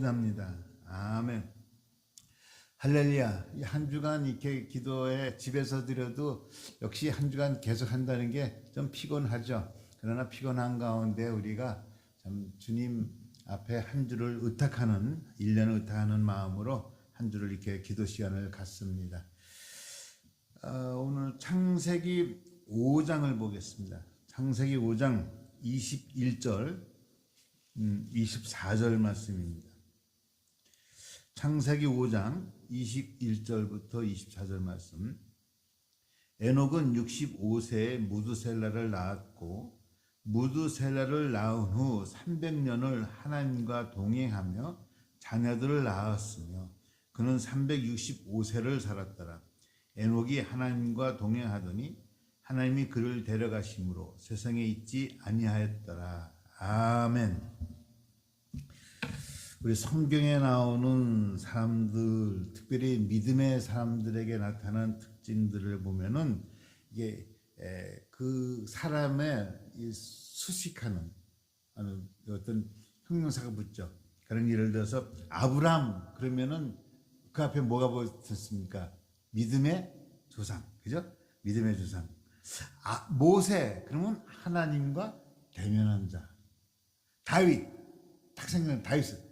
기도합니다. 아멘. 할렐루야. 한 주간 이렇게 기도에 집에서 드려도 역시 한 주간 계속 한다는 게 좀 피곤하죠. 그러나 피곤한 가운데 우리가 참 주님 앞에 한 주를 의탁하는, 1년을 의탁하는 마음으로 한 주를 이렇게 기도 시간을 갖습니다. 오늘 창세기 5장을 보겠습니다. 창세기 5장 21절, 24절 말씀입니다. 창세기 5장 21절부터 24절 말씀. 에녹은 65세에 무두셀라를 낳았고 무두셀라를 낳은 후 300년을 하나님과 동행하며 자녀들을 낳았으며 그는 365세를 살았더라. 에녹이 하나님과 동행하더니 하나님이 그를 데려가심으로 세상에 있지 아니하였더라. 아멘. 우리 성경에 나오는 사람들, 특별히 믿음의 사람들에게 나타난 특징들을 보면은 이게 그 사람의 수식하는 어떤 형용사가 붙죠. 그런 예를 들어서 아브람 그러면은 그 앞에 뭐가 붙었습니까? 믿음의 조상, 그죠? 믿음의 조상. 모세 그러면 하나님과 대면한 자. 다윗 딱 생각나는 다윗.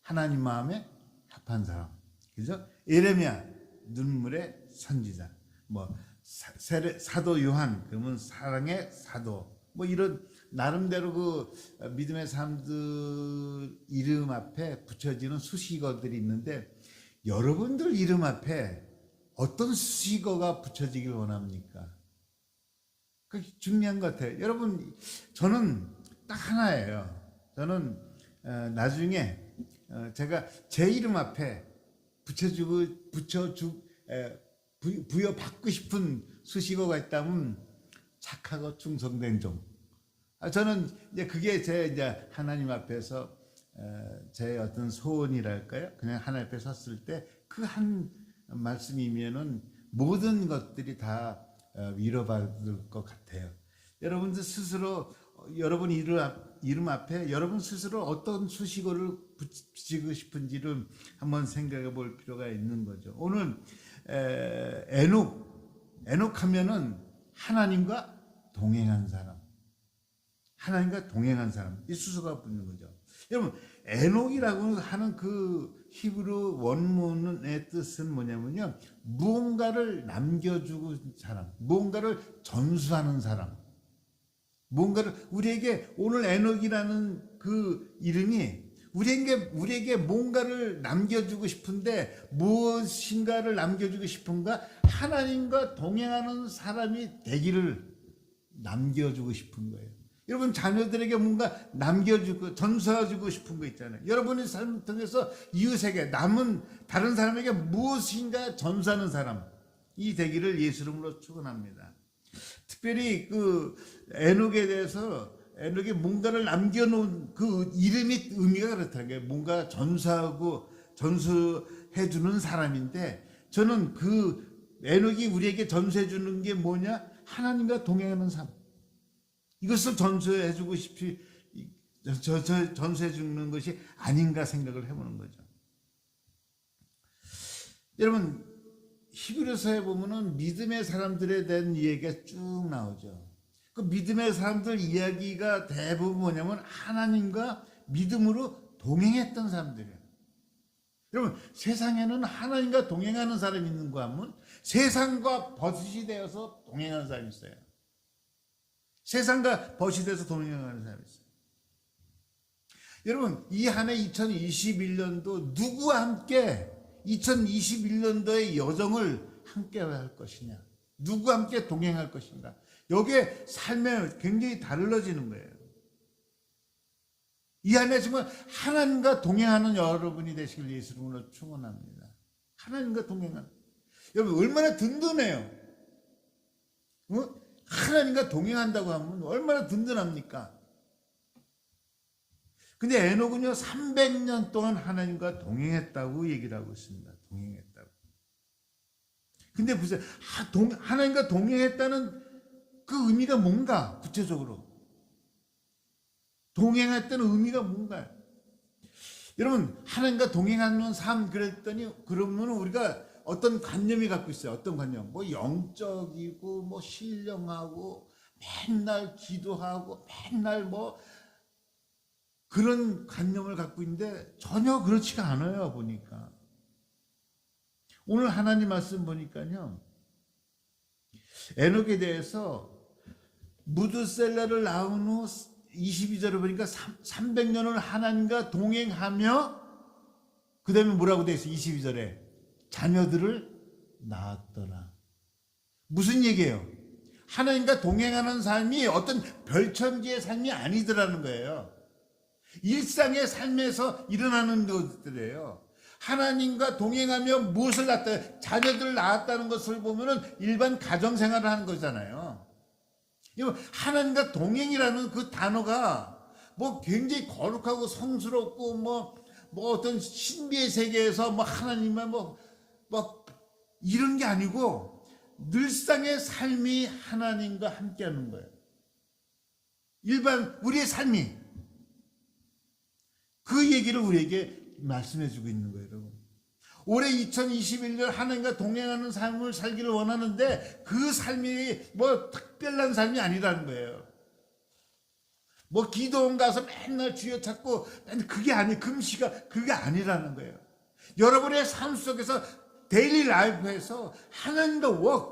하나님 마음에 합한 사람, 그죠? 예레미야 눈물의 선지자, 뭐 사도 요한 그러면 사랑의 사도, 뭐 이런 나름대로 그 믿음의 사람들 이름 앞에 붙여지는 수식어들이 있는데 여러분들 이름 앞에 어떤 수식어가 붙여지길 원합니까? 그게 중요한 것 같아요. 여러분, 저는 딱 하나예요. 저는 나중에 제가 제 이름 앞에 부여받고 싶은 수식어가 있다면 착하고 충성된 종. 저는 이제 그게 이제 하나님 앞에서 제 어떤 소원이랄까요? 그냥 하나님 앞에 섰을 때 그 한 말씀이면은 모든 것들이 다 위로받을 것 같아요. 여러분들 스스로 여러분 이름 앞에 여러분 스스로 어떤 수식어를 붙이고 싶은지를 한번 생각해 볼 필요가 있는 거죠. 오늘 에녹 하면은 하나님과 동행한 사람, 하나님과 동행한 사람, 이 수식어가 붙는 거죠. 여러분, 에녹이라고 하는 그 히브리 원문의 뜻은 뭐냐면요, 무언가를 남겨주고 사람, 무언가를 전수하는 사람, 뭔가를 우리에게 오늘 에녹이라는 그 이름이 우리에게 뭔가를 남겨주고 싶은데 무엇인가를 남겨주고 싶은가? 하나님과 동행하는 사람이 되기를 남겨주고 싶은 거예요. 여러분 자녀들에게 뭔가 남겨주고 전수해주고 싶은 거 있잖아요. 여러분의 삶을 통해서 이웃에게 남은 다른 사람에게 무엇인가 전수하는 사람이 되기를 예수 이름으로 축원합니다. 특별히 그 에녹에 대해서 에녹이 뭔가를 남겨놓은 그 이름이 의미가 그렇다는 거예요. 뭔가 전수하고 전수해주는 사람인데 저는 그 에녹이 우리에게 전수해주는 게 뭐냐? 하나님과 동행하는 삶. 이것을 전수해주고 전수해주는 것이 아닌가 생각을 해보는 거죠. 여러분 히브리서에 보면은 믿음의 사람들에 대한 이야기가 쭉 나오죠. 그 믿음의 사람들 이야기가 대부분 뭐냐면 하나님과 믿음으로 동행했던 사람들이에요. 여러분 세상에는 하나님과 동행하는 사람이 있는가 하면 세상과 버릇이 되어서 동행하는 사람이 있어요. 세상과 버릇이 되어서 동행하는 사람이 있어요. 여러분 이 한 해 2021년도 누구와 함께 2021년도의 여정을 함께 할 것이냐, 누구와 함께 동행할 것인가, 여기에 삶에 굉장히 달라지는 거예요. 이 안에 정말 하나님과 동행하는 여러분이 되시길 예수 이름으로 축원합니다. 하나님과 동행하는 여러분 얼마나 든든해요. 하나님과 동행한다고 하면 얼마나 든든합니까? 근데 에녹은요 300년 동안 하나님과 동행했다고 얘기를 하고 있습니다. 동행했다고. 근데 보세요. 하나님과 동행했다는 그 의미가 뭔가 구체적으로 동행했다는 의미가 뭔가요? 여러분, 하나님과 동행하는 삶 그랬더니 그러면 우리가 어떤 관념이 갖고 있어요. 어떤 관념? 뭐 영적이고 뭐 신령하고 맨날 기도하고 맨날 뭐 그런 관념을 갖고 있는데 전혀 그렇지가 않아요. 보니까 오늘 하나님 말씀 보니까요, 에녹에 대해서 무드셀라를 낳은 후 22절을 보니까 300년을 하나님과 동행하며, 그 다음에 뭐라고 되어 있어요? 22절에 자녀들을 낳았더라. 무슨 얘기예요? 하나님과 동행하는 삶이 어떤 별천지의 삶이 아니더라는 거예요. 일상의 삶에서 일어나는 것들이에요. 하나님과 동행하며 무엇을 낳았다? 자녀들을 낳았다는 것을 보면은 일반 가정생활을 하는 거잖아요. 하나님과 동행이라는 그 단어가 뭐 굉장히 거룩하고 성스럽고 뭐 어떤 신비의 세계에서 뭐 하나님만 뭐 이런 게 아니고 늘상의 삶이 하나님과 함께하는 거예요. 일반 우리의 삶이 그 얘기를 우리에게 말씀해 주고 있는 거예요, 여러분. 올해 2021년 하나님과 동행하는 삶을 살기를 원하는데 그 삶이 뭐 특별한 삶이 아니라는 거예요. 뭐 기도원 가서 맨날 주여 찾고 그게 아니, 금시가 그게 아니라는 거예요. 여러분의 삶 속에서 데일리 라이프에서 하나님과 walk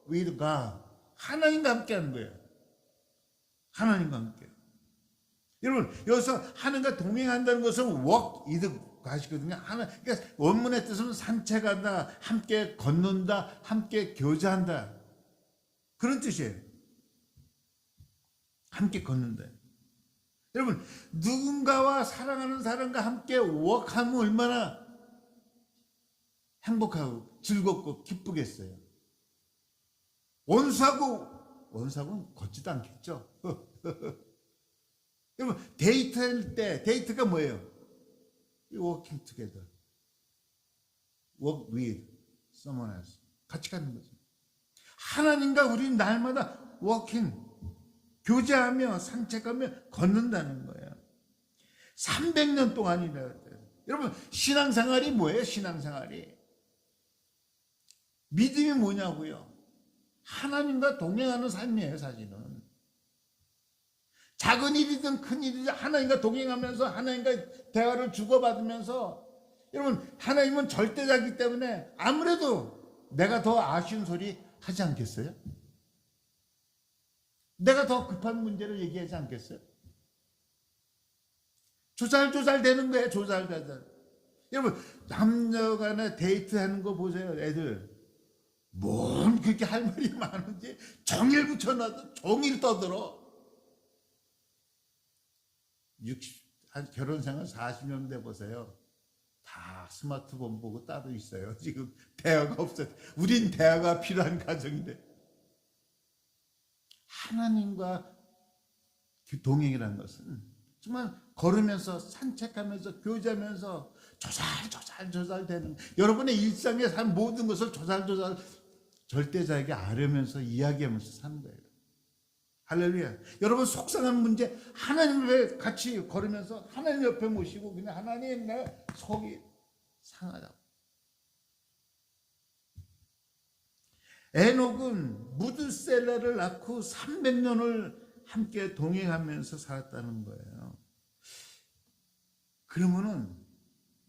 with God, 하나님과 함께 하는 거예요. 하나님과 함께. 여러분, 여기서 하나님과 동행한다는 것은 walk with 가시거든요. 그러니까 원문의 뜻은 산책한다, 함께 걷는다, 함께 교제한다, 그런 뜻이에요. 함께 걷는다. 여러분, 누군가와 사랑하는 사람과 함께 walk하면 얼마나 행복하고 즐겁고 기쁘겠어요. 원수하고는 걷지도 않겠죠. 여러분, 데이트할 때 데이트가 뭐예요? Walking together, walk with someone else, 같이 가는 거죠. 하나님과 우리는 날마다 walking, 교제하며 산책하며 걷는다는 거예요. 300년 동안이나. 여러분, 신앙생활이 뭐예요? 신앙생활이 믿음이 뭐냐고요? 하나님과 동행하는 삶이에요. 사실은 작은 일이든 큰 일이든 하나님과 동행하면서 하나님과 대화를 주고받으면서, 여러분, 하나님은 절대자이기 때문에 아무래도 내가 더 아쉬운 소리 하지 않겠어요? 내가 더 급한 문제를 얘기하지 않겠어요? 조잘조잘 되는 거예요. 조잘조잘. 여러분, 남녀간에 데이트하는 거 보세요. 애들 뭔 그렇게 할 말이 많은지 종일 붙여놔도 종일 떠들어. 한 결혼생활 40년 돼 보세요. 다 스마트폰 보고 따로 있어요. 지금 대화가 없어요. 우린 대화가 필요한 가정인데. 하나님과 동행이라는 것은 정말 걸으면서 산책하면서 교제하면서 조잘조잘 되는, 여러분의 일상의 삶 모든 것을 조잘조잘 절대자에게 아뢰면서 이야기하면서 사는 거예요. 할렐루야. 여러분, 속상한 문제 하나님을 같이 걸으면서 하나님 옆에 모시고 그냥 하나님, 내 속이 상하다고. 에녹은 무드셀라를 낳고 300년을 함께 동행하면서 살았다는 거예요. 그러면은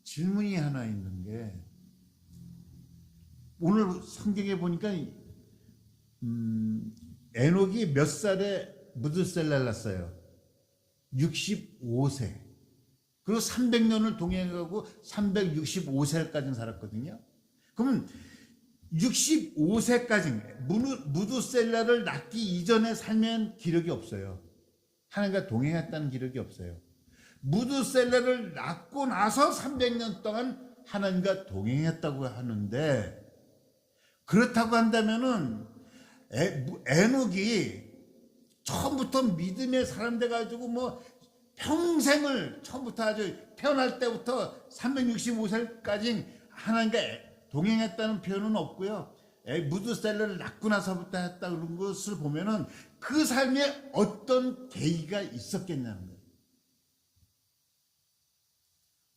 질문이 하나 있는 게, 오늘 성경에 보니까 에녹이 몇 살에 무드셀라를 낳았어요? 65세. 그리고 300년을 동행하고 365세까지 살았거든요. 그러면 65세까지 무드셀라를 낳기 이전에 삶의 기록이 없어요. 하나님과 동행했다는 기록이 없어요. 무드셀라를 낳고 나서 300년 동안 하나님과 동행했다고 하는데, 그렇다고 한다면은 에녹이 처음부터 믿음의 사람 돼가지고 뭐 평생을 처음부터 아주 태어날 때부터 365세까지 하나님과 동행했다는 표현은 없고요. 무드셀라를 낳고 나서부터 했다 그런 것을 보면은 그 삶에 어떤 계기가 있었겠냐는 거예요.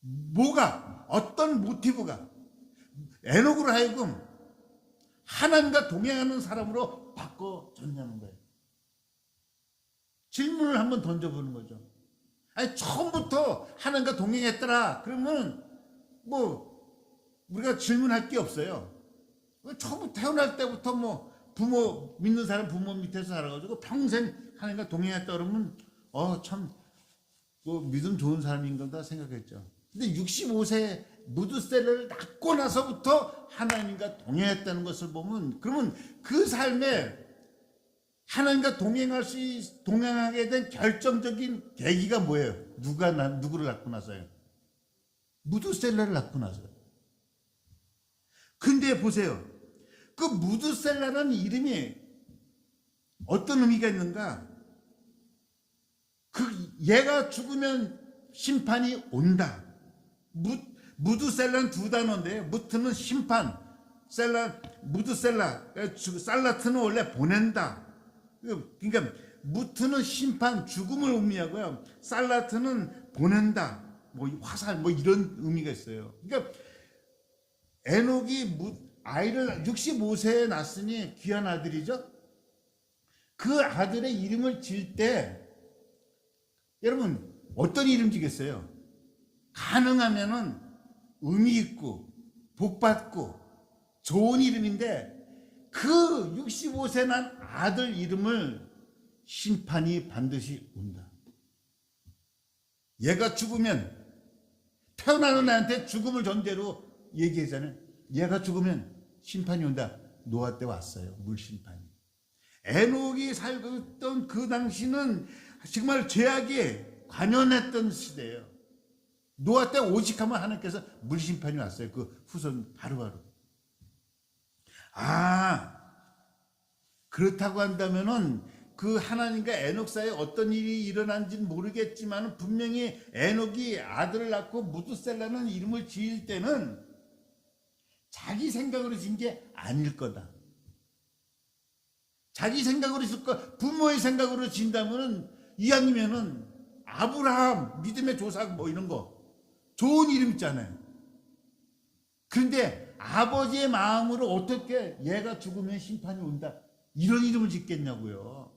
뭐가 어떤 모티브가 에녹으로 하여금 하나님과 동행하는 사람으로 바꿔줬냐는 거예요. 질문을 한번 던져보는 거죠. 아니 처음부터 하나님과 동행했더라 그러면 뭐 우리가 질문할 게 없어요. 처음 태어날 때부터 뭐 부모 믿는 사람 부모 밑에서 살아가지고 평생 하나님과 동행했다 그러면 참 뭐 믿음 좋은 사람인 거다 생각했죠. 근데 65세 무드셀러를 낳고 나서부터 하나님과 동행했다는 것을 보면 그러면 그 삶에 하나님과 동행하게 된 결정적인 계기가 뭐예요? 누구를 낳고 나서요? 무드셀러를 낳고 나서요. 근데 보세요. 그 무드셀라라는 이름이 어떤 의미가 있는가? 얘가 죽으면 심판이 온다. 무드셀라는 두 단어인데요. 무트는 심판, 무드셀라, 살라트는 원래 보낸다. 그러니까 무트는 심판, 죽음을 의미하고요. 살라트는 보낸다. 뭐 화살, 뭐 이런 의미가 있어요. 그러니까 에녹이 아이를 65세에 낳았으니 귀한 아들이죠. 그 아들의 이름을 지을 때 여러분 어떤 이름 지겠어요? 가능하면은 의미 있고 복 받고 좋은 이름인데 그 65세 난 아들 이름을 심판이 반드시 온다. 얘가 죽으면 태어나는 애한테 죽음을 전제로 얘기하잖아요. 얘가 죽으면 심판이 온다. 노아 때 왔어요. 물심판이. 에녹이 살고 있던 그 당시는 정말 죄악에 관연했던 시대예요. 노아 때 오직하면 하나님께서 물심판이 왔어요. 그 후손 바로바로. 그렇다고 한다면은 그 하나님과 에녹 사이에 어떤 일이 일어난지는 모르겠지만 분명히 에녹이 아들을 낳고 무드셀라는 이름을 지을 때는 자기 생각으로 지은 게 아닐 거다. 자기 생각으로 지을 거, 부모의 생각으로 지은다면은 이왕이면은 아브라함 믿음의 조상 뭐 이런 거 좋은 이름 있잖아요. 그런데 아버지의 마음으로 어떻게 얘가 죽으면 심판이 온다 이런 이름을 짓겠냐고요.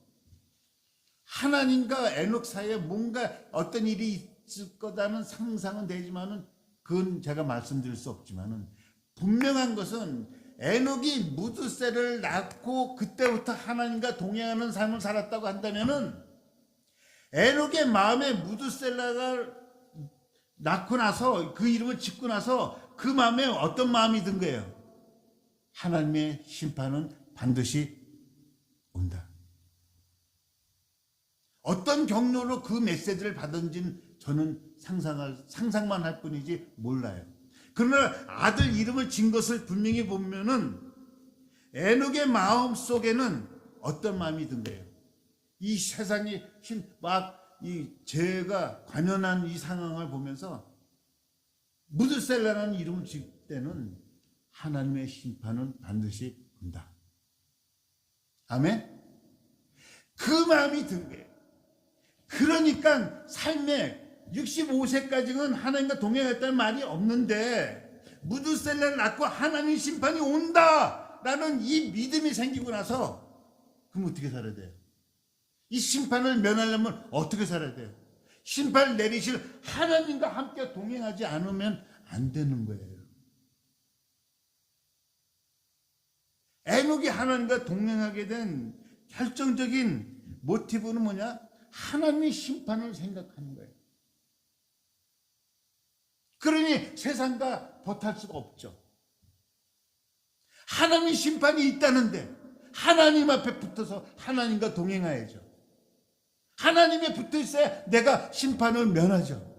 하나님과 에녹 사이에 뭔가 어떤 일이 있을 거다는 상상은 되지만은 그건 제가 말씀드릴 수 없지만은 분명한 것은 에녹이 무드셀을 낳고 그때부터 하나님과 동행하는 삶을 살았다고 한다면은 에녹의 마음에 무드셀라가 낳고 나서 그 이름을 짓고 나서 그 마음에 어떤 마음이 든 거예요? 하나님의 심판은 반드시 온다. 어떤 경로로 그 메시지를 받은지는 저는 상상만 할 뿐이지 몰라요. 그러나 아들 이름을 진 것을 분명히 보면은 에녹의 마음 속에는 어떤 마음이 든 거예요? 이 세상이 막 이 죄가 관연한 이 상황을 보면서 무드셀라라는 이름을 지을 때는 하나님의 심판은 반드시 온다. 아멘? 그 마음이 든 거예요. 그러니까 삶에 65세까지는 하나님과 동행했다는 말이 없는데 무드셀라를 낳고 하나님 심판이 온다라는 이 믿음이 생기고 나서 그럼 어떻게 살아야 돼요? 이 심판을 면하려면 어떻게 살아야 돼요? 심판을 내리실 하나님과 함께 동행하지 않으면 안 되는 거예요. 에녹이 하나님과 동행하게 된 결정적인 모티브는 뭐냐? 하나님의 심판을 생각하는 거예요. 그러니 세상과 버탈 수가 없죠. 하나님의 심판이 있다는데 하나님 앞에 붙어서 하나님과 동행해야죠. 하나님에 붙어 있어야 내가 심판을 면하죠.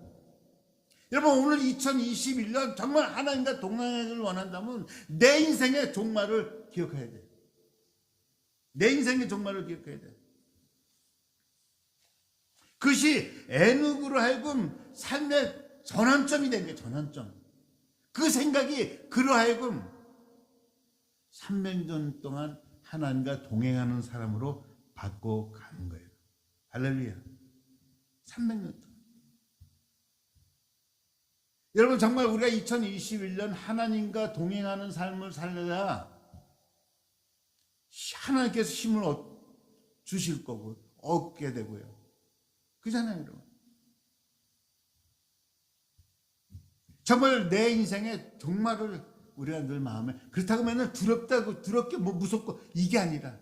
여러분 오늘 2021년 정말 하나님과 동행하기를 원한다면 내 인생의 종말을 기억해야 돼요. 내 인생의 종말을 기억해야 돼요. 그것이 에녹으로 하여금 삶의 전환점이 된 거예요. 전환점. 그 생각이 그로 하여금 300년 동안 하나님과 동행하는 사람으로 바꿔가는 거예요. 할렐루야. 300년 동안. 여러분, 정말 우리가 2021년 하나님과 동행하는 삶을 살려야 하나님께서 힘을 주실 거고 얻게 되고요. 그잖아요, 여러분. 정말 내 인생의 종말을 우리가 늘 마음에, 그렇다고 맨날 두렵게 뭐 무섭고 이게 아니라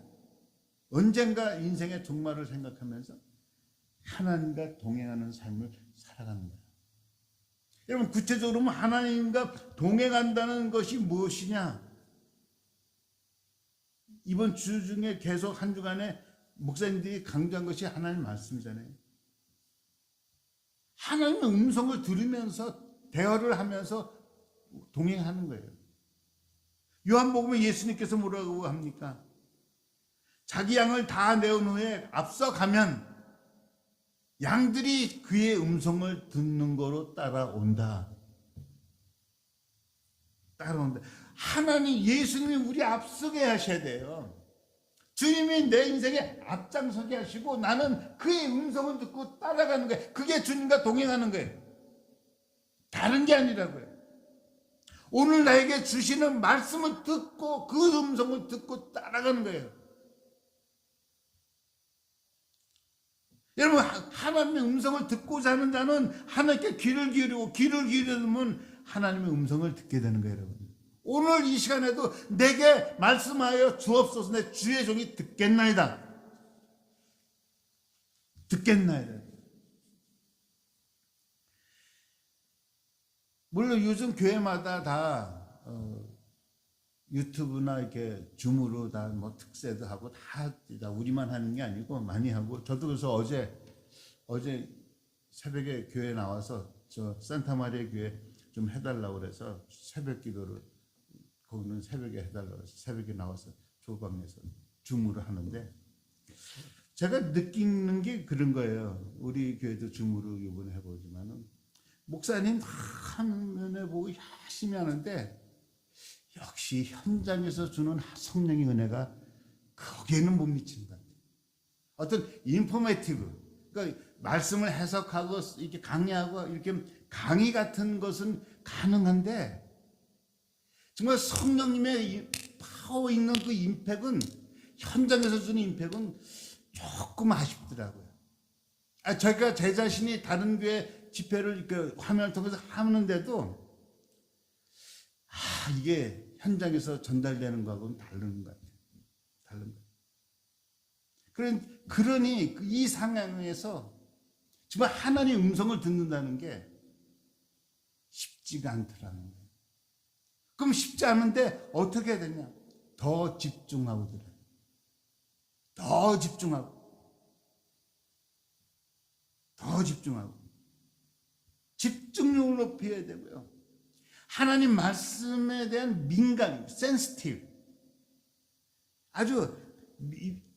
언젠가 인생의 종말을 생각하면서 하나님과 동행하는 삶을 살아가는 거예요. 여러분, 구체적으로 하나님과 동행한다는 것이 무엇이냐? 이번 주 중에 계속 한 주간에 목사님들이 강조한 것이 하나님 말씀이잖아요. 하나님의 음성을 들으면서 대화를 하면서 동행하는 거예요. 요한복음에 예수님께서 뭐라고 합니까? 자기 양을 다 내온 후에 앞서가면 양들이 그의 음성을 듣는 거로 따라온다. 하나님, 예수님이 우리 앞서게 하셔야 돼요. 주님이 내 인생에 앞장서게 하시고 나는 그의 음성을 듣고 따라가는 거예요. 그게 주님과 동행하는 거예요. 다른 게 아니라고요. 오늘 나에게 주시는 말씀을 듣고 그 음성을 듣고 따라가는 거예요. 여러분, 하나님의 음성을 듣고자 하는 자는 하나님께 귀를 기울이면 하나님의 음성을 듣게 되는 거예요, 여러분. 오늘 이 시간에도 내게 말씀하여 주옵소서. 내 주의 종이 듣겠나이다. 물론 요즘 교회마다 다 유튜브나 이렇게 줌으로 다 뭐 특세도 하고 다 우리만 하는 게 아니고 많이 하고, 저도 그래서 어제 새벽에 교회 나와서 저 산타마리아 교회 좀 해달라고 그래서 새벽 기도를 거기는 새벽에 해달라고 해서 새벽에 나와서 조방에서 줌으로 하는데, 제가 느끼는 게 그런 거예요. 우리 교회도 줌으로 이번에 해보지만은 목사님 화면에 보고 열심히 하는데 역시 현장에서 주는 성령의 은혜가 거기에는 못 미친다. 어떤 인포메이티브, 그러니까 말씀을 해석하고 이렇게 강의하고 이렇게 강의 같은 것은 가능한데 정말 성령님의 파워 있는 그 임팩은, 현장에서 주는 임팩은 조금 아쉽더라고요. 제가 제 자신이 다른 교회 집회를 이렇게 화면을 통해서 하는데도 이게 현장에서 전달되는 거하고는 다른 것 같아요. 그러니 이 상황에서 정말 하나님의 음성을 듣는다는 게 쉽지가 않더라는 거예요. 그럼 쉽지 않은데 어떻게 해야 되냐? 더 집중하고 들어요. 더 집중하고 집중력을 높여야 되고요. 하나님 말씀에 대한 민감, 센시티브, 아주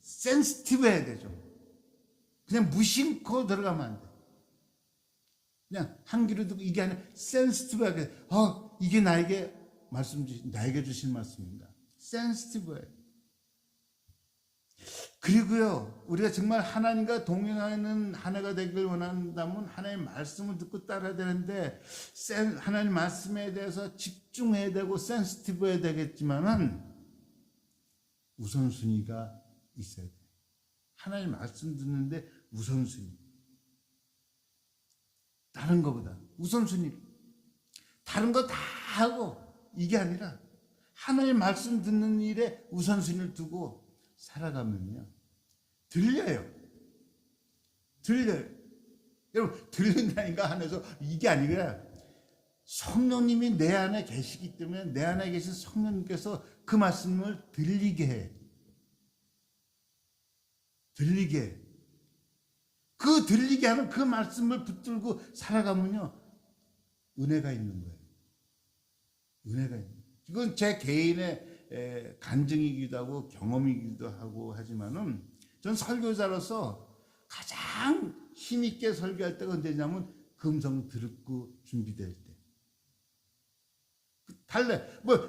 센시티브해야 되죠. 그냥 무심코 들어가면 안 돼. 그냥 한 귀로 듣고 이게 아니라 센시티브하게, 이게 나에게 주신 말씀입니다. 센시티브해요. 그리고요, 우리가 정말 하나님과 동행하는 한 해가 되길 원한다면 하나님의 말씀을 듣고 따라야 되는데, 하나님 말씀에 대해서 집중해야 되고 센시티브해야 되겠지만은 우선순위가 있어야 돼요. 하나님 말씀 듣는데 우선순위, 다른 것보다 우선순위, 다른 거 다 하고 이게 아니라 하나님 말씀 듣는 일에 우선순위를 두고 살아가면요, 들려요. 여러분, 들린다니까 안에서 이게 아니라 성령님이 내 안에 계시기 때문에 내 안에 계신 성령님께서 그 말씀을 들리게 해. 그 들리게 하는 그 말씀을 붙들고 살아가면요, 은혜가 있는 거예요. 이건 제 개인의 간증이기도 하고 경험이기도 하고 하지만은, 전 설교자로서 가장 힘있게 설교할 때가 언제냐면 그 음성 듣고 준비될 때. 달래.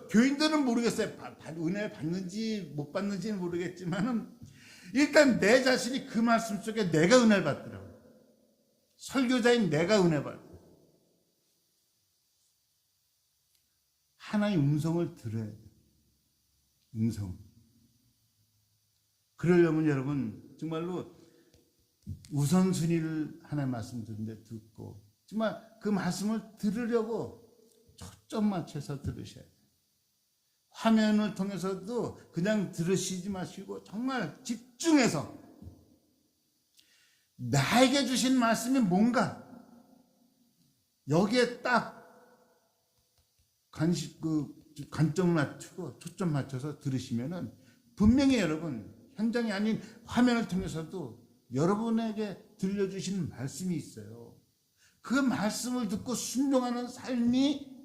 교인들은 모르겠어요. 은혜 받는지 못 받는지는 모르겠지만은 일단 내 자신이 그 말씀 속에 내가 은혜를 받더라고요. 설교자인 내가 은혜 받고. 하나의 음성을 들어야 돼요. 음성. 그러려면 여러분 정말로 우선순위를 하나의 말씀 듣는데 듣고 정말 그 말씀을 들으려고 초점 맞춰서 들으셔야 돼요. 화면을 통해서도 그냥 들으시지 마시고 정말 집중해서 나에게 주신 말씀이 뭔가 여기에 딱 관점 맞추고 초점 맞춰서 들으시면은 분명히 여러분 현장이 아닌 화면을 통해서도 여러분에게 들려주신 말씀이 있어요. 그 말씀을 듣고 순종하는 삶이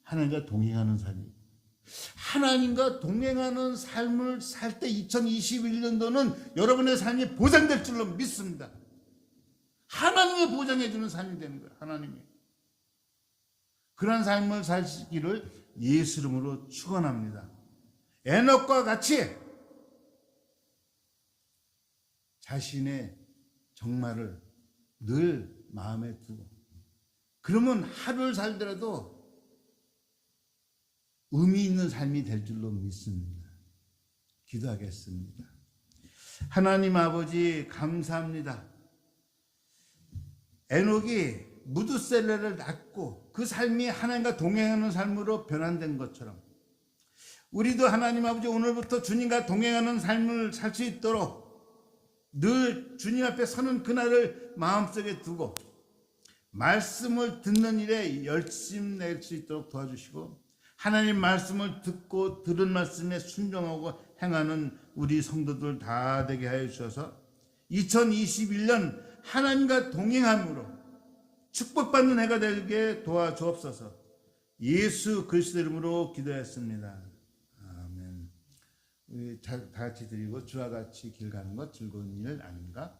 하나님과 동행하는 삶이에요. 하나님과 동행하는 삶을 살 때 2021년도는 여러분의 삶이 보장될 줄로 믿습니다. 하나님이 보장해 주는 삶이 되는 거예요. 하나님이. 그런 삶을 사시기를 예수 이름으로 축원합니다. 에녹과 같이 자신의 정말을 늘 마음에 두고 그러면 하루를 살더라도 의미 있는 삶이 될 줄로 믿습니다. 기도하겠습니다. 하나님 아버지 감사합니다. 에녹이 무두셀레를 낳고 그 삶이 하나님과 동행하는 삶으로 변환된 것처럼 우리도 하나님 아버지 오늘부터 주님과 동행하는 삶을 살 수 있도록 늘 주님 앞에 서는 그날을 마음속에 두고 말씀을 듣는 일에 열심 낼 수 있도록 도와주시고 하나님 말씀을 듣고 들은 말씀에 순종하고 행하는 우리 성도들 다 되게 하여 주셔서 2021년 하나님과 동행함으로 축복받는 해가 되게 도와주옵소서. 예수 그리스도 이름으로 기도했습니다. 아멘. 우리 다 같이 드리고 주와 같이 길 가는 것 즐거운 일 아닌가?